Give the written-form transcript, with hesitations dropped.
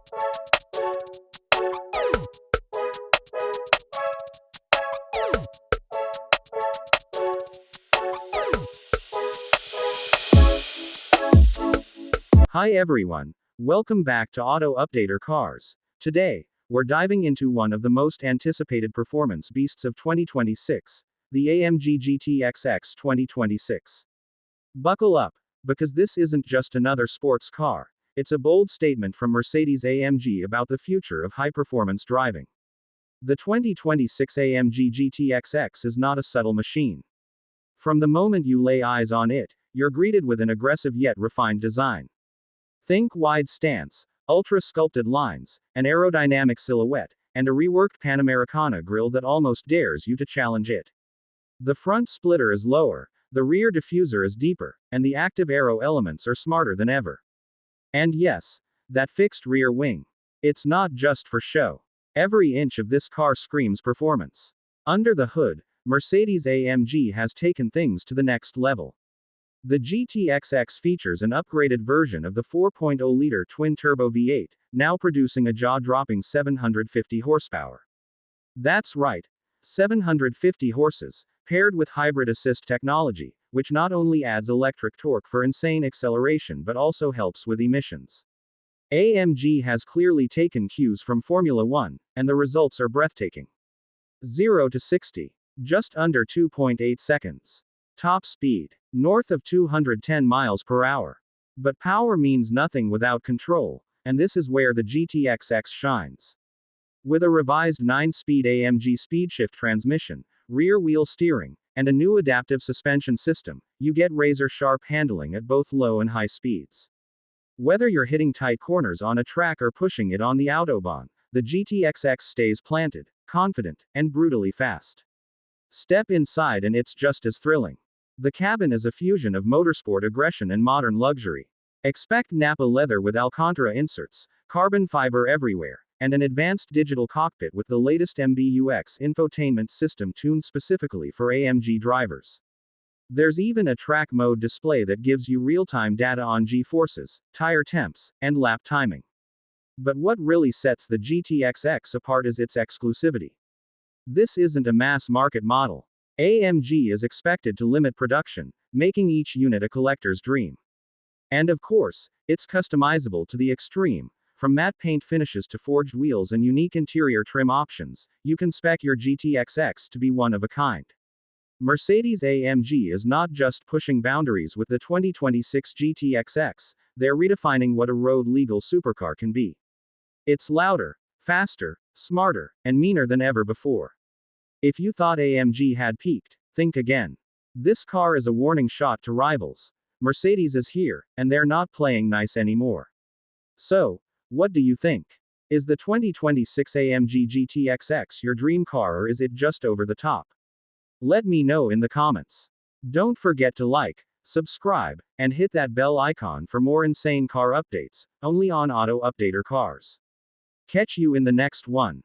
Hi everyone. Welcome back to Auto Updater Cars. Today, we're diving into one of the most anticipated performance beasts of 2026, the AMG GT XX 2026. Buckle up, because this isn't just another sports car, it's a bold statement from Mercedes-AMG about the future of high-performance driving. The 2026 AMG GT XX is not a subtle machine. From the moment you lay eyes on it, you're greeted with an aggressive yet refined design. Think wide stance, ultra-sculpted lines, an aerodynamic silhouette, and a reworked Panamericana grille that almost dares you to challenge it. The front splitter is lower, the rear diffuser is deeper, and the active aero elements are smarter than ever. And yes, that fixed rear wing. It's not just for show. Every inch of this car screams performance. Under the hood, Mercedes-AMG has taken things to the next level. The GT XX features an upgraded version of the 4.0-liter twin-turbo V8, now producing a jaw-dropping 750 horsepower. That's right, 750 horses, paired with hybrid assist technology, which not only adds electric torque for insane acceleration but also helps with emissions. AMG has clearly taken cues from Formula One, and the results are breathtaking. 0 to 60. Just under 2.8 seconds. Top speed. North of 210 miles per hour. But power means nothing without control, and this is where the GTXX shines. With a revised 9-speed AMG SpeedShift transmission, rear-wheel steering, and a new adaptive suspension system, you get razor-sharp handling at both low and high speeds. Whether you're hitting tight corners on a track or pushing it on the Autobahn, the GTXX stays planted, confident, and brutally fast. Step inside and it's just as thrilling. The cabin is a fusion of motorsport aggression and modern luxury. Expect Napa leather with Alcantara inserts, carbon fiber everywhere, and an advanced digital cockpit with the latest MBUX infotainment system tuned specifically for AMG drivers. There's even a track mode display that gives you real-time data on G-forces, tire temps, and lap timing. But what really sets the GTXX apart is its exclusivity. This isn't a mass-market model. AMG is expected to limit production, making each unit a collector's dream. And of course, it's customizable to the extreme. From matte paint finishes to forged wheels and unique interior trim options, you can spec your GTXX to be one of a kind. Mercedes-AMG is not just pushing boundaries with the 2026 GTXX, they're redefining what a road-legal supercar can be. It's louder, faster, smarter, and meaner than ever before. If you thought AMG had peaked, think again. This car is a warning shot to rivals. Mercedes is here, and they're not playing nice anymore. So, what do you think? Is the 2026 AMG GTXX your dream car or is it just over the top? Let me know in the comments. Don't forget to like, subscribe, and hit that bell icon for more insane car updates, only on Auto Updater Cars. Catch you in the next one.